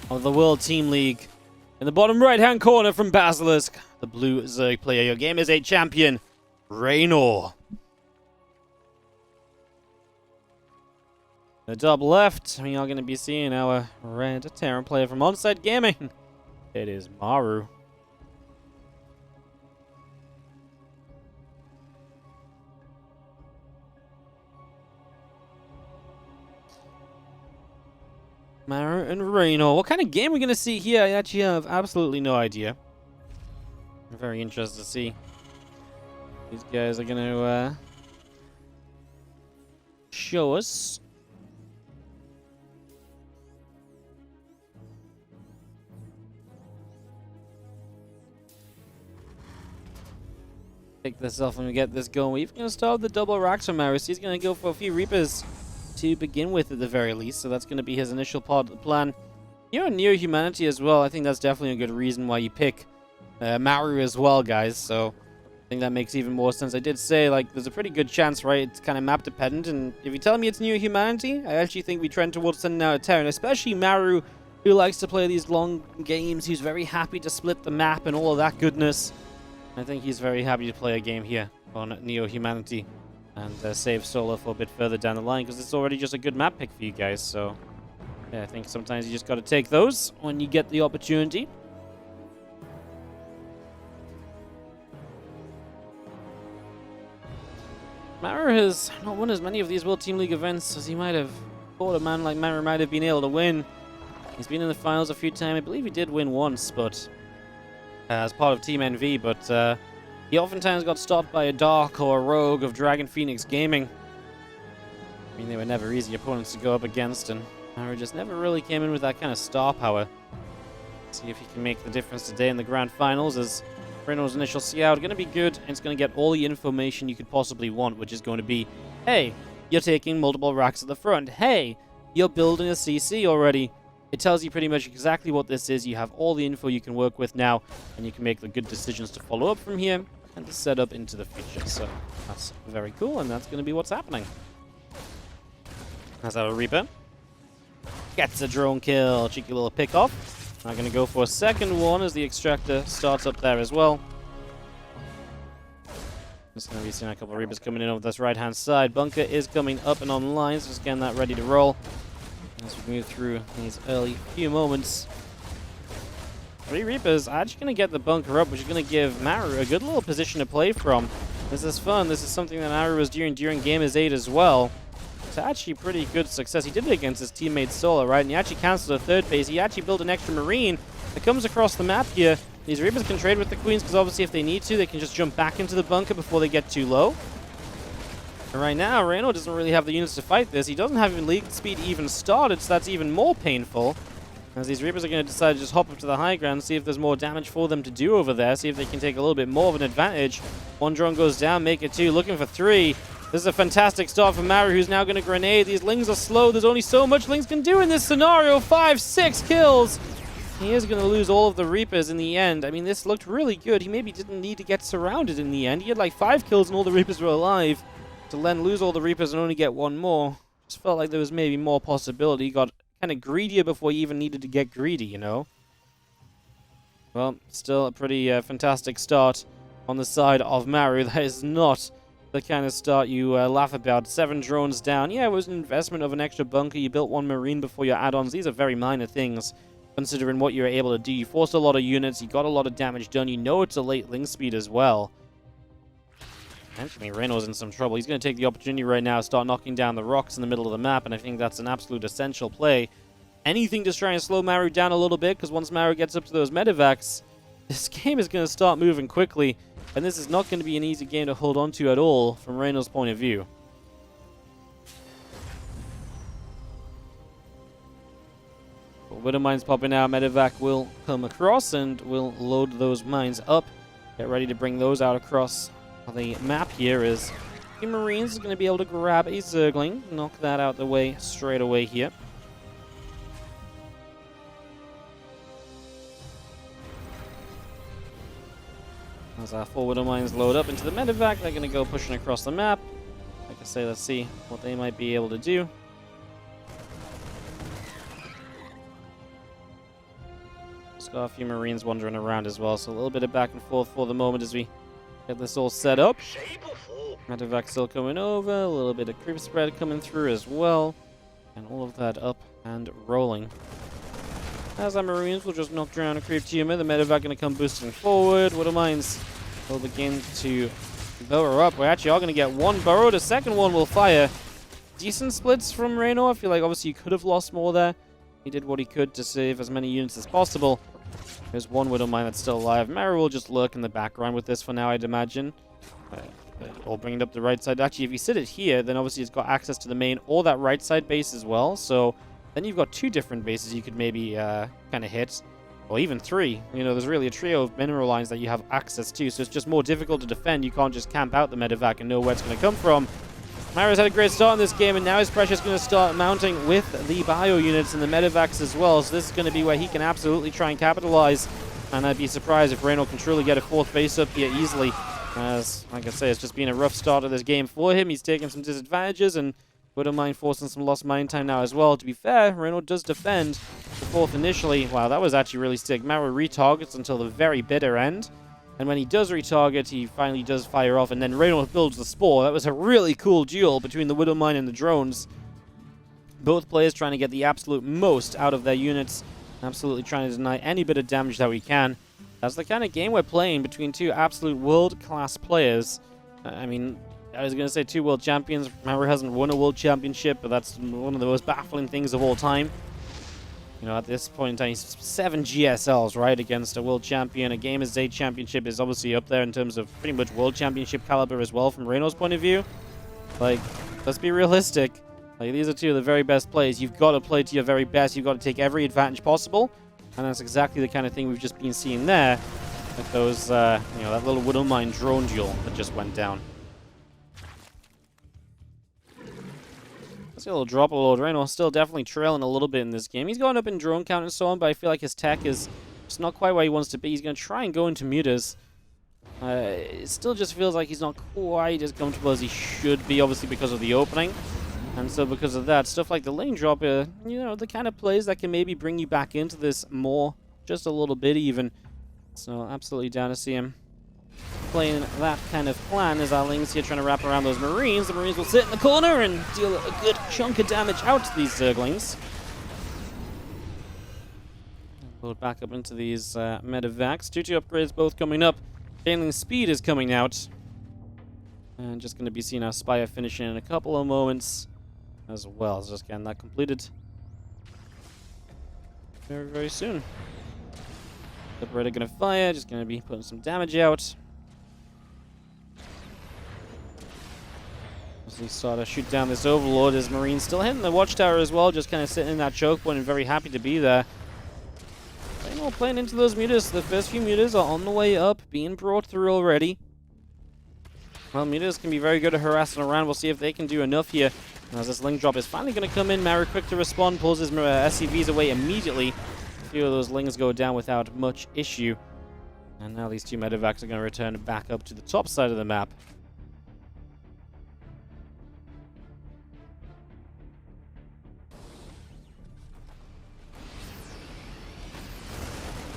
of the World Team League. In the bottom right-hand corner from Basilisk, the blue Zerg player. Your game is a champion, Reynor. The top left, we are going to be seeing our red Terran player from Onsyde Gaming. It is Maru. Maru and Reynor. What kind of game are we going to see here? I actually have absolutely no idea. I'm very interested to see. These guys are going to show us. Take this off and we get this going. We're going to start with the double racks from Maru. So he's going to go for a few Reapers to begin with at the very least. So that's going to be his initial part of the plan. Here on Neo Humanity as well, I think that's definitely a good reason why you pick Maru as well, guys. So I think that makes even more sense. I did say, like, there's a pretty good chance, right? It's kind of map dependent. And if you tell me it's Neo Humanity, I actually think we trend towards sending out a Terran, especially Maru, who likes to play these long games. He's very happy to split the map and all of that goodness. I think he's very happy to play a game here on Neo Humanity and save solo for a bit further down the line because it's already just a good map pick for you guys. So yeah, I think sometimes you just got to take those when you get the opportunity. Maru has not won as many of these World Team League events as he might have thought a man like Maru might have been able to win. He's been in the finals a few times. I believe he did win once, but as part of Team NV, but he oftentimes got stopped by a Dark or a Rogue of Dragon Phoenix Gaming. I mean, they were never easy opponents to go up against, and Maru just never really came in with that kind of star power. See if he can make the difference today in the Grand Finals, as Reynor's initial scout going to be good, and it's going to get all the information you could possibly want, which is going to be, hey, you're taking multiple racks at the front. Hey, you're building a CC already. It tells you pretty much exactly what this is. You have all the info you can work with now, and you can make the good decisions to follow up from here and to set up into the future. So that's very cool, and that's going to be what's happening. That's our Reaper. Gets a drone kill. Cheeky little pick off. Now going to go for a second one as the extractor starts up there as well. Just going to be seeing a couple of Reapers coming in over this right-hand side. Bunker is coming up and online, so just getting that ready to roll as we move through these early few moments. 3 Reapers are actually going to get the bunker up, which is going to give Maru a good little position to play from. This is fun. This is something that Maru was doing during Gamers 8 as well. It's actually pretty good success. He did it against his teammate solo, right? And he actually canceled a third phase. He actually built an extra Marine that comes across the map here. These Reapers can trade with the Queens because obviously if they need to, they can just jump back into the bunker before they get too low. And right now, Reynor doesn't really have the units to fight this. He doesn't have even league speed even started, so that's even more painful. As these Reapers are going to decide to just hop up to the high ground, see if there's more damage for them to do over there, see if they can take a little bit more of an advantage. 1 drone goes down, make it 2, looking for 3. This is a fantastic start for Maru, who's now going to grenade. These Lings are slow. There's only so much Lings can do in this scenario. 5, 6 kills. He is going to lose all of the Reapers in the end. I mean, this looked really good. He maybe didn't need to get surrounded in the end. He had like 5 kills and all the Reapers were alive. To then lose all the Reapers and only get 1 more. Just felt like there was maybe more possibility. He got kind of greedier before he even needed to get greedy, you know? Well, still a pretty fantastic start on the side of Maru. That is not the kind of start you laugh about. 7 drones down. Yeah, it was an investment of an extra bunker. You built 1 Marine before your add-ons. These are very minor things, considering what you were able to do. You forced a lot of units. You got a lot of damage done. You know it's a late Ling speed as well. Actually, Reynor's in some trouble. He's going to take the opportunity right now to start knocking down the rocks in the middle of the map, and I think that's an absolute essential play. Anything to try and slow Maru down a little bit, because once Maru gets up to those medevacs, this game is going to start moving quickly, and this is not going to be an easy game to hold on to at all from Reynor's point of view. Widow mines popping out. Medevac will come across, and we'll load those mines up. Get ready to bring those out across the map here. Is the Marines is going to be able to grab a Zergling, knock that out the way straight away here. As our 4 Widow mines load up into the medevac, they're going to go pushing across the map. Like I say, let's see what they might be able to do. Just got a few Marines wandering around as well, so a little bit of back and forth for the moment as we get this all set up. Medevac still coming over, a little bit of creep spread coming through as well, and all of that up and rolling. As our Marines will just knock down a creep tumor, the Medevac going to come boosting forward. Widow Mines will begin to burrow up. We actually are going to get one burrow. The second one will fire. Decent splits from Reynor. I feel like obviously you could have lost more there. He did what he could to save as many units as possible. There's one Widow Mine that's still alive. Maru will just lurk in the background with this for now, I'd imagine. Or bring it up the right side. Actually, if you sit it here, then obviously it's got access to the main or that right side base as well. So then you've got two different bases you could maybe kind of hit. Or even three. You know, there's really a trio of mineral lines that you have access to. So it's just more difficult to defend. You can't just camp out the Medevac and know where it's going to come from. Maru's had a great start in this game, and now his pressure's going to start mounting with the bio units and the Medevacs as well. So this is going to be where he can absolutely try and capitalize. And I'd be surprised if Reynor can truly get a fourth base up here easily. As, like I say, it's just been a rough start of this game for him. He's taking some disadvantages, and Widow Mine forcing some lost mine time now as well. To be fair, Reynor does defend the fourth initially. Wow, that was actually really sick. Maru retargets until the very bitter end. And when he does retarget, he finally does fire off, and then Reynor builds the Spore. That was a really cool duel between the Widow Mine and the drones. Both players trying to get the absolute most out of their units. Absolutely trying to deny any bit of damage that we can. That's the kind of game we're playing between two absolute world-class players. I mean, I was going to say two world champions. Maru hasn't won a world championship, but that's one of the most baffling things of all time. You know, at this point in time, he's 7 GSLs, right, against a world champion. A Game of Z championship is obviously up there in terms of pretty much world championship caliber as well from Reynor's point of view. Like, let's be realistic. Like, these are two of the very best players. You've got to play to your very best. You've got to take every advantage possible. And that's exactly the kind of thing we've just been seeing there. With those, you know, that little Widow Mine drone duel that just went down. Let's see a little drop of Lord Reynor. Still definitely trailing a little bit in this game. He's going up in drone count and so on, but I feel like his tech is just not quite where he wants to be. He's going to try and go into mutas. It still just feels like he's not quite as comfortable as he should be, obviously because of the opening. And so because of that, stuff like the lane drop, you know, the kind of plays that can maybe bring you back into this more, just a little bit even. So absolutely down to see him playing that kind of plan as our Lings here trying to wrap around those Marines. The Marines will sit in the corner and deal a good chunk of damage out to these Zerglings. Load back up into these Medevacs. 2-2 upgrades both coming up. Gaining speed is coming out. And just going to be seeing our Spire finishing in a couple of moments as well. So just getting that completed very, very soon. Liberator going to fire, just going to be putting some damage out. As we start to shoot down this Overlord, as Marines still hitting the Watchtower as well, just kind of sitting in that choke point and very happy to be there. Reynor playing into those mutas. The first few mutas are on the way up, being brought through already. Well, mutas can be very good at harassing around. We'll see if they can do enough here. As this link drop is finally going to come in, Maru quick to respond, pulls his SCVs away immediately. A few of those lings go down without much issue. And now these two Medevacs are going to return back up to the top side of the map.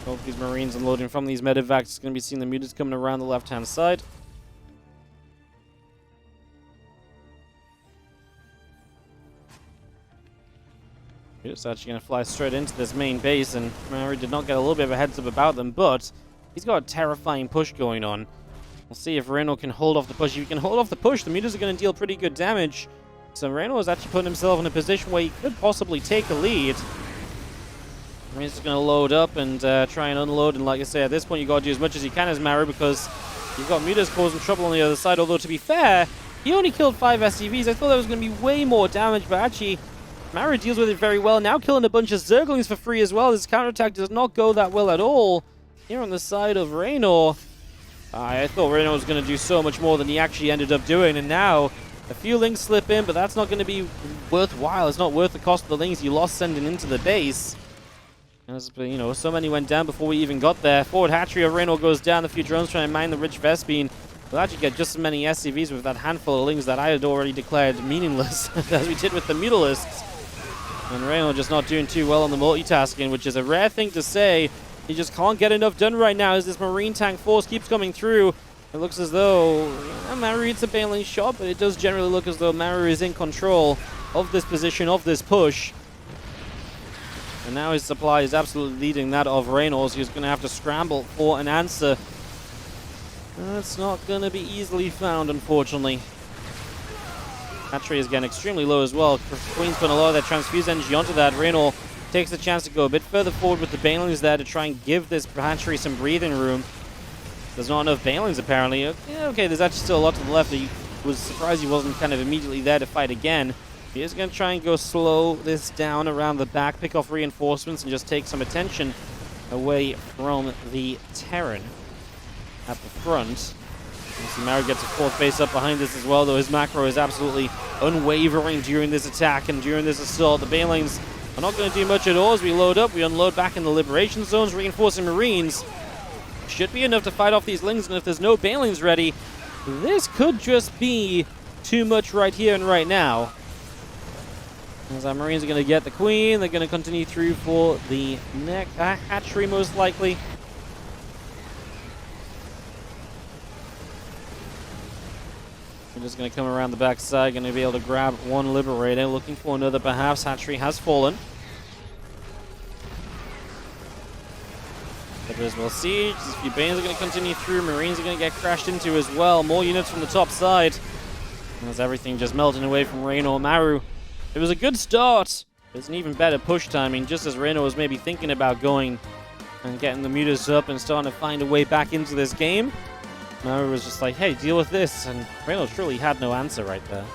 Both these Marines unloading from these Medevacs. It's going to be seeing the mutas coming around the left-hand side. It's actually going to fly straight into this main base, and Maru did not get a little bit of a heads up about them, but he's got a terrifying push going on. We'll see if Reynor can hold off the push. If he can hold off the push, the mutas are going to deal pretty good damage. So Reynor is actually putting himself in a position where he could possibly take a lead. He's just going to load up and try and unload, and like I say, at this point you got to do as much as you can as Maru, because you've got mutas causing trouble on the other side, although to be fair, he only killed 5 SCVs. I thought that was going to be way more damage, but actually Maru deals with it very well. Now killing a bunch of Zerglings for free as well. His counterattack does not go that well at all. Here on the side of Reynor, I thought Reynor was going to do so much more than he actually ended up doing. And now a few Lings slip in, but that's not going to be worthwhile. It's not worth the cost of the Lings you lost sending into the base. As, you know, so many went down before we even got there. Forward hatchery of Reynor goes down. The few drones trying to mine the rich Vespine. We'll actually get just as many SCVs with that handful of Lings that I had already declared meaningless as we did with the Mutalisks. And Reynor just not doing too well on the multitasking, which is a rare thing to say. He just can't get enough done right now as this Marine tank force keeps coming through. It looks as though Maru hits a bailing shot, but it does generally look as though Maru is in control of this position, of this push. And now his supply is absolutely leading that of Reynor, so he's going to have to scramble for an answer. That's not going to be easily found, unfortunately. Hatchery is getting extremely low as well. Queen's putting a lot of that transfuse energy onto that. Reynor takes the chance to go a bit further forward with the Banelings there to try and give this hatchery some breathing room. There's not enough Banelings apparently. Okay, there's actually still a lot to the left. He was surprised he wasn't kind of immediately there to fight again. He is going to try and go slow this down around the back, pick off reinforcements, and just take some attention away from the Terran at the front. Maru gets a fourth base up behind this as well, though his macro is absolutely unwavering during this attack and during this assault. The Banelings are not going to do much at all as we load up. We unload back in the liberation zones, reinforcing Marines. Should be enough to fight off these Lings, and if there's no Banelings ready, this could just be too much right here and right now. As our Marines are going to get the Queen, they're going to continue through for the next hatchery most likely. We're just going to come around the backside, going to be able to grab one Liberator, looking for another perhaps. Hatchery has fallen. As well, siege. These few Banes are going to continue through. Marines are going to get crashed into as well. More units from the top side. As everything just melting away from Reynor. Maru. It was a good start. It's an even better push timing, just as Reynor was maybe thinking about going and getting the mutas up and starting to find a way back into this game. Maru was just like, hey, deal with this. And Reynor truly had no answer right there.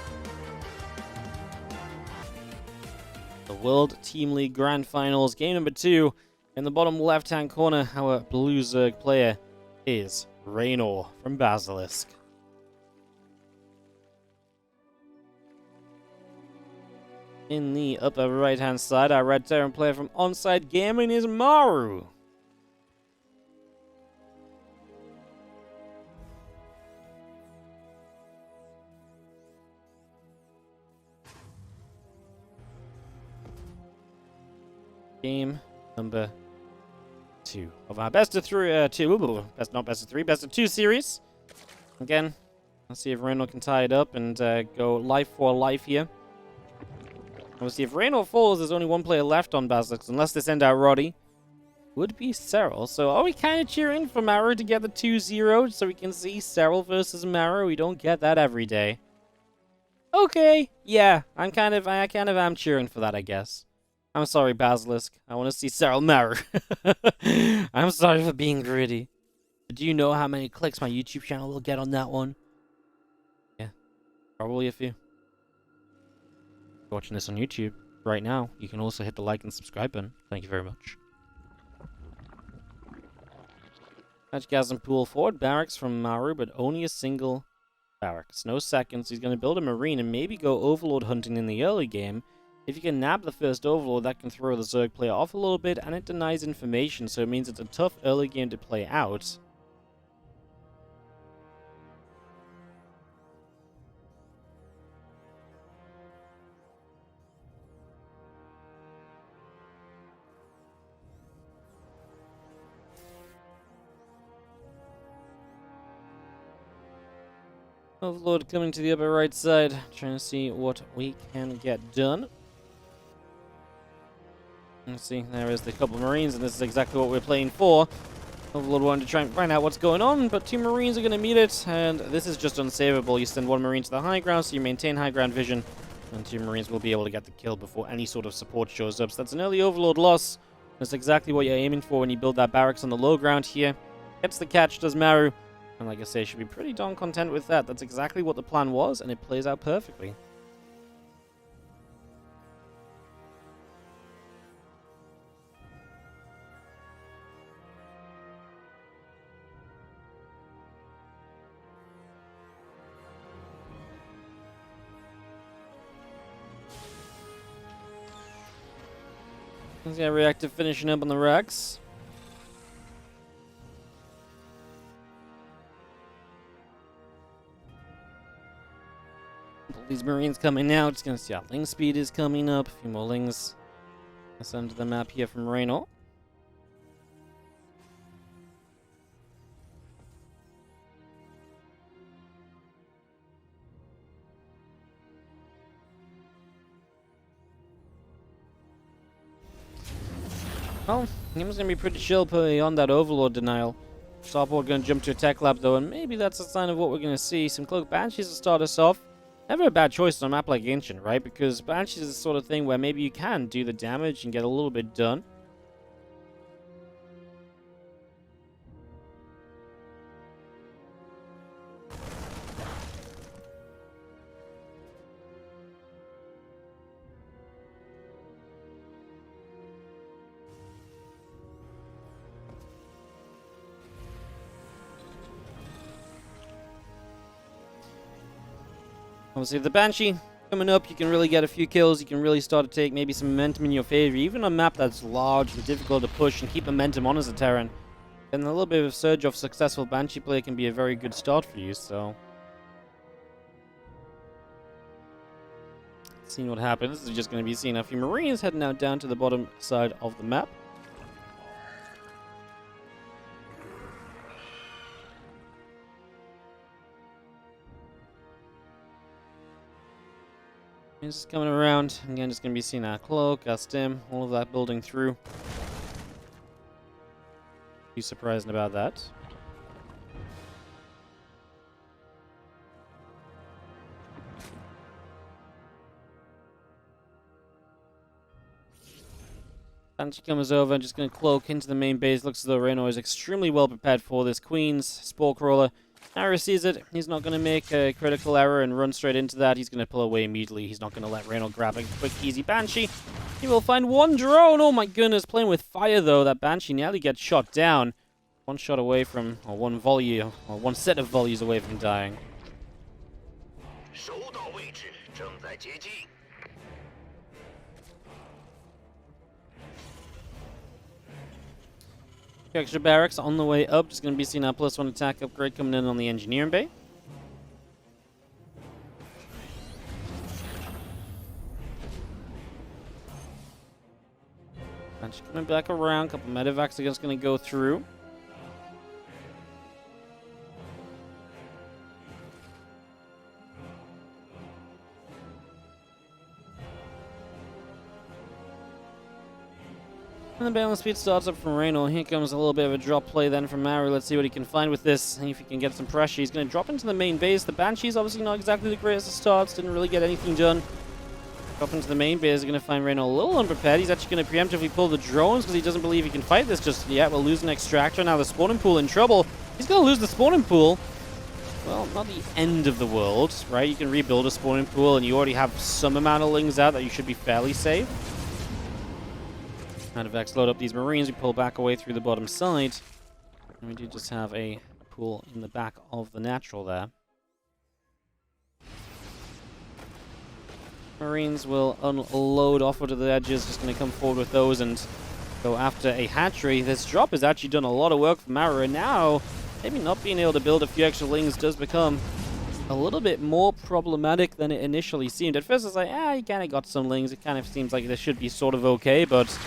The World Team League Grand Finals, game number 2. In the bottom left-hand corner, our blue Zerg player is Reynor from Basilisk. In the upper right-hand side, our red Terran player from Onsyde Gaming is Maru. Game number 2 of our best of 3, best of 2 series. Again, let's see if Reynor can tie it up and go life for life here. Obviously, if Reynor falls, there's only one player left on Basilisk, unless they send out Roddy. Would be Serral. So are we kind of cheering for Maru to get the 2-0 so we can see Serral versus Maru? We don't get that every day. Okay, yeah, I kind of am cheering for that, I guess. I'm sorry, Basilisk. I want to see Serral Maru. I'm sorry for being greedy. But do you know how many clicks my YouTube channel will get on that one? Yeah, probably a few. If you're watching this on YouTube right now, you can also hit the like and subscribe button. Thank you very much. Hatchgasm pool forward barracks from Maru, but only a single barracks. No seconds. He's going to build a Marine and maybe go Overlord hunting in the early game. If you can nab the first Overlord, that can throw the Zerg player off a little bit, and it denies information, so it means it's a tough early game to play out. Overlord coming to the upper right side, trying to see what we can get done. Let's see, there is the couple of Marines, and this is exactly what we're playing for. Overlord wanted to try and find out what's going on, but 2 Marines are going to meet it, and this is just unsavable. You send 1 Marine to the high ground, so you maintain high ground vision, and 2 Marines will be able to get the kill before any sort of support shows up. So that's an early Overlord loss. That's exactly what you're aiming for when you build that barracks on the low ground here. Gets the catch, does Maru. And like I say, should be pretty darn content with that. That's exactly what the plan was, and it plays out perfectly. Let's get reactive finishing up on the racks. These Marines coming out. Just gonna see how Ling speed is coming up. A few more Lings. Let's send to the map here from Reynor. Well, game's gonna be pretty chill beyond that Overlord denial. Starport gonna jump to a tech lab though, and maybe that's a sign of what we're gonna see. Some Cloak Banshees to start us off. Never a bad choice on a map like Ancient, right? Because Banshees is the sort of thing where maybe you can do the damage and get a little bit done. Obviously, the Banshee coming up, you can really get a few kills. You can really start to take maybe some momentum in your favor. Even on a map that's large and difficult to push and keep momentum on as a Terran. And a little bit of a surge of successful Banshee play can be a very good start for you, so... Seeing what happens. This is just going to be seeing a few Marines heading out down to the bottom side of the map. Just coming around. Again, just going to be seeing our Cloak, our Stim, all of that building through. Be surprised about that. Banshee comes over, just going to cloak into the main base. Looks as though Reynor is extremely well prepared for this. Queen's Spore Crawler. Maru sees it. He's not going to make a critical error and run straight into that. He's going to pull away immediately. He's not going to let Reynor grab a quick, easy Banshee. He will find one drone. Oh my goodness, playing with fire though. That Banshee nearly gets shot down. One shot away from, or one volley, or one set of volleys away from dying. Extra barracks on the way up. Just going to be seeing our +1 attack upgrade coming in on the engineering bay. Banshee coming back around. Couple medevacs are just going to go through. And the balance speed starts up from Reynor. Here comes a little bit of a drop play then from Maru. Let's see what he can find with this. See if he can get some pressure. He's going to drop into the main base. The Banshee's obviously not exactly the greatest of starts. Didn't really get anything done. Drop into the main base. He's going to find Reynor a little unprepared. He's actually going to preemptively pull the drones because he doesn't believe he can fight this just yet. We'll lose an extractor. Now the spawning pool in trouble. He's going to lose the spawning pool. Well, not the end of the world, right? You can rebuild a spawning pool and you already have some amount of lings out that you should be fairly safe. Medevacs load up these Marines. We pull back away through the bottom side. And we do just have a pool in the back of the natural there. Marines will unload off to the edges. Just going to come forward with those and go after a hatchery. This drop has actually done a lot of work for Maru. And now, maybe not being able to build a few extra lings does become a little bit more problematic than it initially seemed. At first, I was like, he kind of got some lings. It kind of seems like this should be sort of okay, but...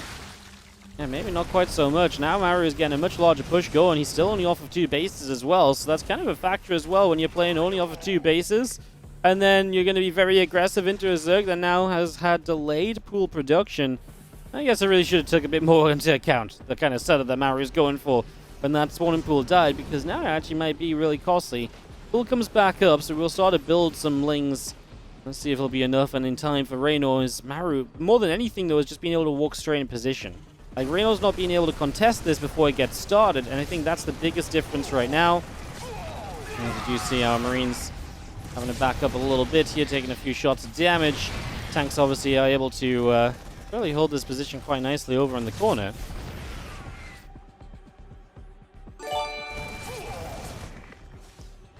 yeah, maybe not quite so much. Now Maru is getting a much larger push going. He's still only off of 2 bases as well, so that's kind of a factor as well when you're playing only off of 2 bases. And then you're going to be very aggressive into a Zerg that now has had delayed pool production. I guess I really should have took a bit more into account the kind of setup that Maru is going for when that spawning pool died, because now it actually might be really costly. Pool comes back up, so we'll start to build some lings. Let's see if it'll be enough and in time for Reynor. Is Maru, more than anything though, is just being able to walk straight in position. Like, Reynor's not being able to contest this before it gets started, and I think that's the biggest difference right now. As you see, our Marines having to back up a little bit here, taking a few shots of damage. Tanks obviously are able to really hold this position quite nicely over in the corner.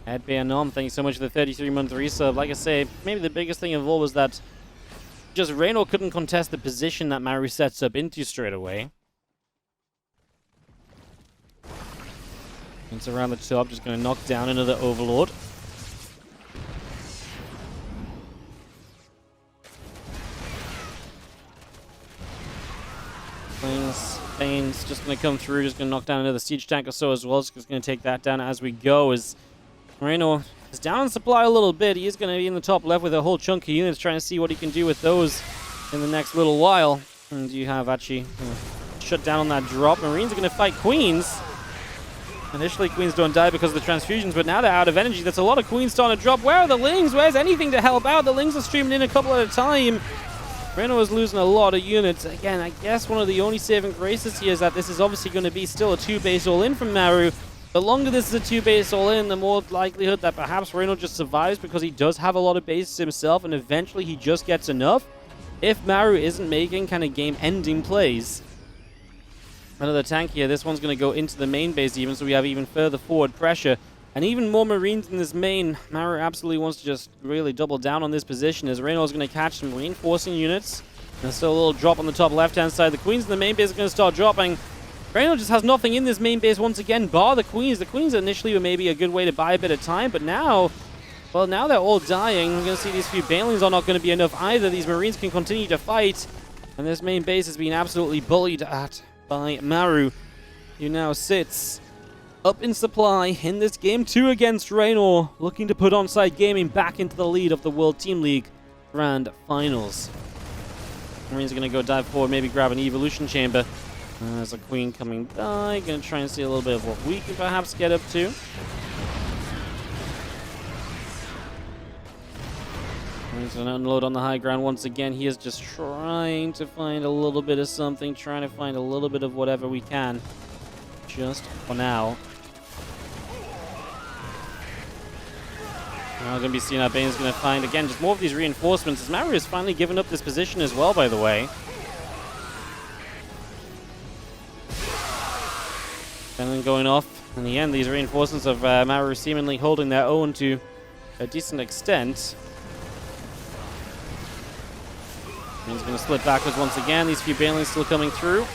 Ed Bayanom, thank you so much for the 33-month resub. Like I say, maybe the biggest thing of all was that just Reynor couldn't contest the position that Maru sets up into straight away. It's around the top, just going to knock down another Overlord. Bane's just going to come through, just going to knock down another siege tank or so as well. Just going to take that down as we go. As Reynor is down on supply a little bit. He is going to be in the top left with a whole chunk of units, trying to see what he can do with those in the next little while. And you have actually shut down on that drop. Marines are going to fight Queens. Initially, Queens don't die because of the transfusions, but now they're out of energy. That's a lot of Queens starting to drop. Where are the Lings? Where's anything to help out? The Lings are streaming in a couple at a time. Reynor is losing a lot of units. Again, I guess one of the only saving graces here is that this is obviously going to be still a 2-base all-in from Maru. The longer this is a 2-base all-in, the more likelihood that perhaps Reynor just survives because he does have a lot of bases himself, and eventually he just gets enough if Maru isn't making kind of game-ending plays. Another tank here. This one's going to go into the main base even, so we have even further forward pressure. And even more Marines in this main. Maru absolutely wants to just really double down on this position as Reynor is going to catch some reinforcing units. There's still a little drop on the top left-hand side. The Queens in the main base are going to start dropping. Reynor just has nothing in this main base once again, bar the Queens. The Queens initially were maybe a good way to buy a bit of time, but now, well, now they're all dying. We're going to see these few Banelings are not going to be enough either. These Marines can continue to fight, and this main base has been absolutely bullied at by Maru, who now sits up in supply in this game 2 against Reynor, looking to put Onsyde Gaming back into the lead of the World Team League Grand Finals. Marines are going to go dive forward, maybe grab an Evolution Chamber. There's a Queen coming by. Going to try and see a little bit of what we can perhaps get up to. He's going to unload on the high ground once again. He is just trying to find a little bit of something, trying to find a little bit of whatever we can, just for now. Now we're going to be seeing our Bane's going to find, again, just more of these reinforcements. As Maru has finally given up this position as well, by the way. And then going off. In the end, these reinforcements of Maru seemingly holding their own to a decent extent. He's going to slip backwards once again. These few Banelings still coming through.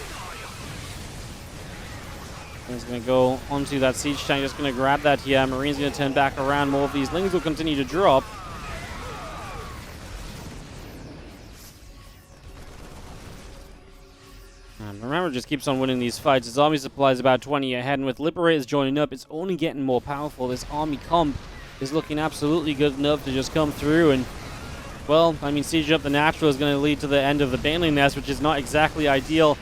He's going to go onto that siege tank. Just going to grab that here. Marine's going to turn back around. More of these Lings will continue to drop. And remember, just keeps on winning these fights. His army supply is about 20 ahead, and with Liberators joining up, it's only getting more powerful. This army comp is looking absolutely good enough to just come through and, well, I mean, siege up the natural is going to lead to the end of the Baneling nest, which is not exactly ideal.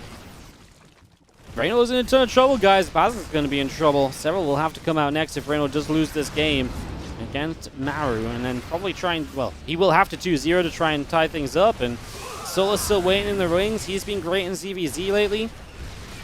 Reynor is in a ton of trouble, guys. Basilisk is going to be in trouble. Several will have to come out next if Reynor does lose this game against Maru, and then probably try and, well, he will have to 2-0 to try and tie things up, and Sola's still waiting in the wings. He's been great in TvZ lately.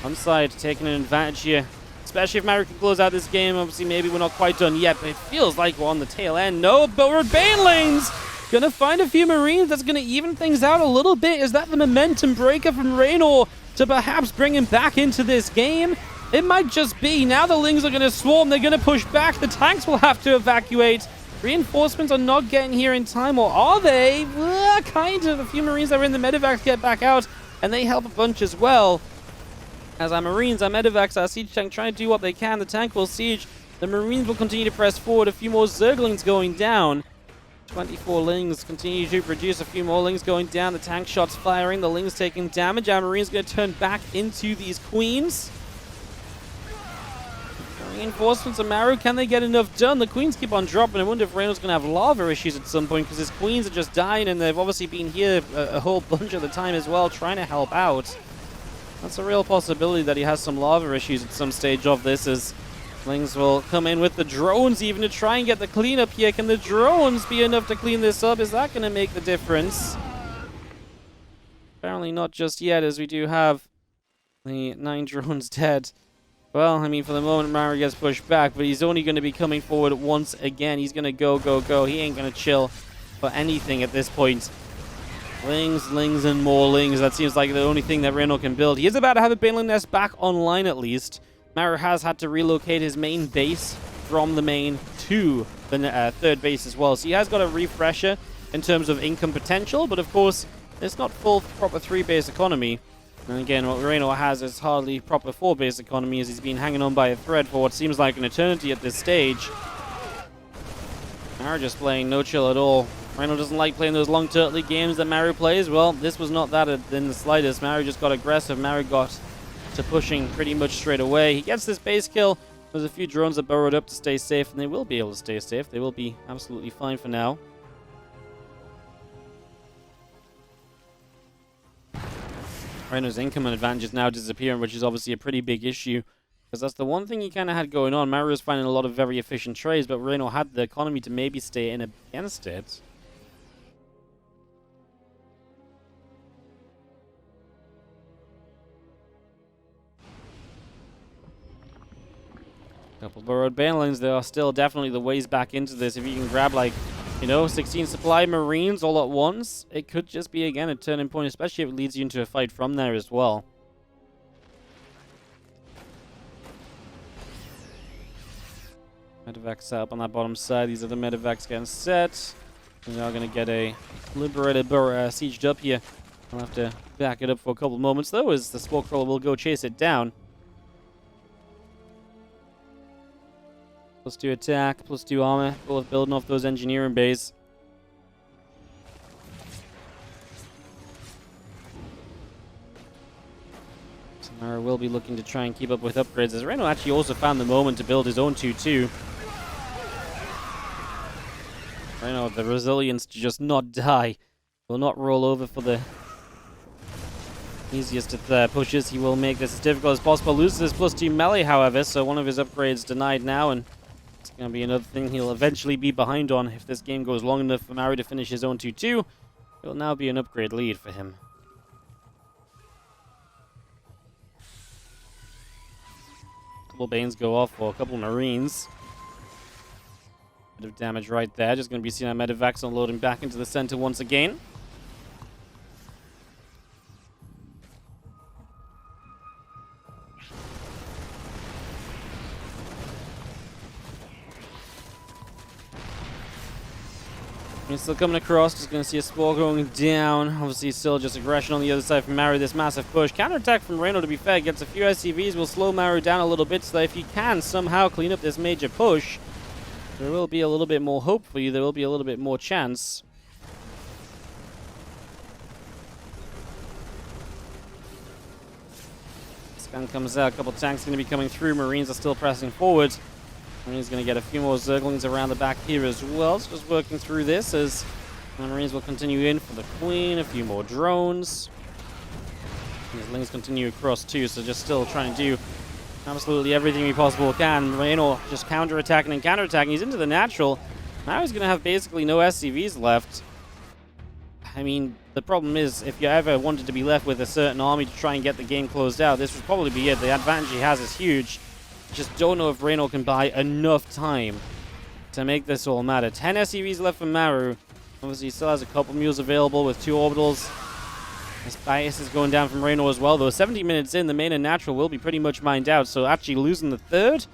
Onsyde taking an advantage here, especially if Maru can close out this game. Obviously, maybe we're not quite done yet, but it feels like we're on the tail end. No, but we're Banelings! Gonna find a few Marines. That's gonna even things out a little bit. Is that the momentum breaker from Reynor to perhaps bring him back into this game? It might just be. Now the Lings are gonna swarm. They're gonna push back. The tanks will have to evacuate. Reinforcements are not getting here in time, or are they? Kind of. A few Marines that are in the medevacs get back out, and they help a bunch as well. As our Marines, our medevacs, our siege tank trying to do what they can. The tank will siege. The Marines will continue to press forward. A few more Zerglings going down. 24 Lings continue to produce. A few more Lings going down. The tank shots firing. The Lings taking damage. Our Marines going to turn back into these Queens. Reinforcements of Maru, can they get enough done? The Queens keep on dropping. I wonder if Reynor's going to have lava issues at some point, because his Queens are just dying, and they've obviously been here a whole bunch of the time as well, trying to help out. That's a real possibility that he has some lava issues at some stage of this, as Lings will come in with the drones even to try and get the cleanup here. Can the drones be enough to clean this up? Is that going to make the difference? Apparently not just yet, as we do have the 9 drones dead. Well, I mean, for the moment, Maru gets pushed back, but he's only going to be coming forward once again. He's going to go, go, go. He ain't going to chill for anything at this point. Lings, Lings, and more Lings. That seems like the only thing that Reynor can build. He is about to have a Baneling nest back online, at least. Maru has had to relocate his main base from the main to the third base as well. So he has got a refresher in terms of income potential, but of course, it's not full proper 3-base economy. And again, what Reynor has is hardly proper 4-base economy, as he's been hanging on by a thread for what seems like an eternity at this stage. Maru just playing no chill at all. Reynor doesn't like playing those long turtley games that Maru plays. Well, this was not that in the slightest. Maru just got aggressive. Maru got to pushing pretty much straight away. He gets this base kill. There's a few drones that burrowed up to stay safe, and they will be able to stay safe. They will be absolutely fine for now. Reynor's income advantage is now disappearing, which is obviously a pretty big issue. Because that's the one thing he kind of had going on. Maru was finding a lot of very efficient trades, but Reynor had the economy to maybe stay in against it. Couple borrowed banelings. There are still definitely the ways back into this. If you can grab, like, 16 supply Marines all at once, it could just be, again, a turning point, especially if it leads you into a fight from there as well. Medevacs set up on that bottom side. These are the medevacs getting set. We are going to get a liberated sieged up here. I'll have to back it up for a couple moments, though, as the Spore Crawler will go chase it down. +2 attack, +2 armor, both building off those engineering bays. Maru will be looking to try and keep up with upgrades, as Reynor actually also found the moment to build his own 2-2. Reynor, the resilience to just not die, will not roll over for the easiest of pushes. He will make this as difficult as possible. Loses his +2 melee, however, so one of his upgrades denied now, and it's going to be another thing he'll eventually be behind on. If this game goes long enough for Maru to finish his own 2-2, it'll now be an upgrade lead for him. A couple Banes go off for a couple Marines. Bit of damage right there. Just going to be seeing our medevacs unloading back into the center once again. He's still coming across, just going to see a Spore going down. Obviously, still just aggression on the other side from Maru, this massive push. Counterattack from Reynor, to be fair, gets a few SCVs, will slow Maru down a little bit, so that if you can somehow clean up this major push, there will be a little bit more hope for you, there will be a little bit more chance. Scan comes out, a couple tanks going to be coming through, Marines are still pressing forward. Marines going to get a few more Zerglings around the back here as well. So just working through this as the Marines will continue in for the Queen. A few more drones. These Lings continue across too, so just still trying to do absolutely everything we possibly can. Reynor just counterattacking and counterattacking. He's into the natural. Now he's going to have basically no SCVs left. I mean, the problem is, if you ever wanted to be left with a certain army to try and get the game closed out, this would probably be it. The advantage he has is huge. Just don't know if Reynor can buy enough time to make this all matter. 10 SCVs left for Maru. Obviously, he still has a couple mules available with 2 orbitals. This bias is going down from Reynor as well, though. 70 minutes in, the main and natural will be pretty much mined out. So actually losing the third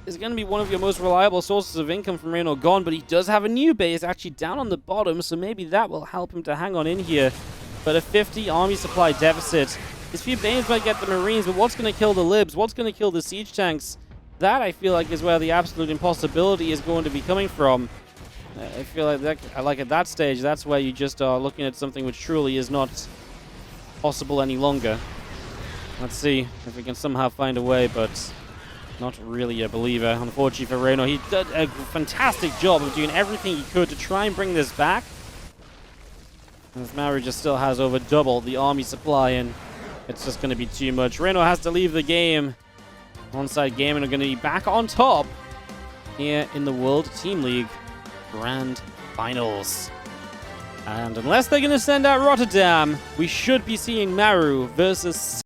is going to be one of your most reliable sources of income from Reynor gone. But he does have a new base actually down on the bottom, so maybe that will help him to hang on in here. But a 50 army supply deficit. These few Banes might get the Marines, but what's going to kill the Libs? What's going to kill the siege tanks? That, I feel like, is where the absolute impossibility is going to be coming from. I feel like at that stage, that's where you just are looking at something which truly is not possible any longer. Let's see if we can somehow find a way, but not really a believer. Unfortunately for Reynor, he did a fantastic job of doing everything he could to try and bring this back. As Maru just still has over double the army supply, and it's just going to be too much. Reynor has to leave the game. Onsyde Gaming are going to be back on top here in the World Team League Grand Finals. And unless they're going to send out Rotterdam, we should be seeing Maru versus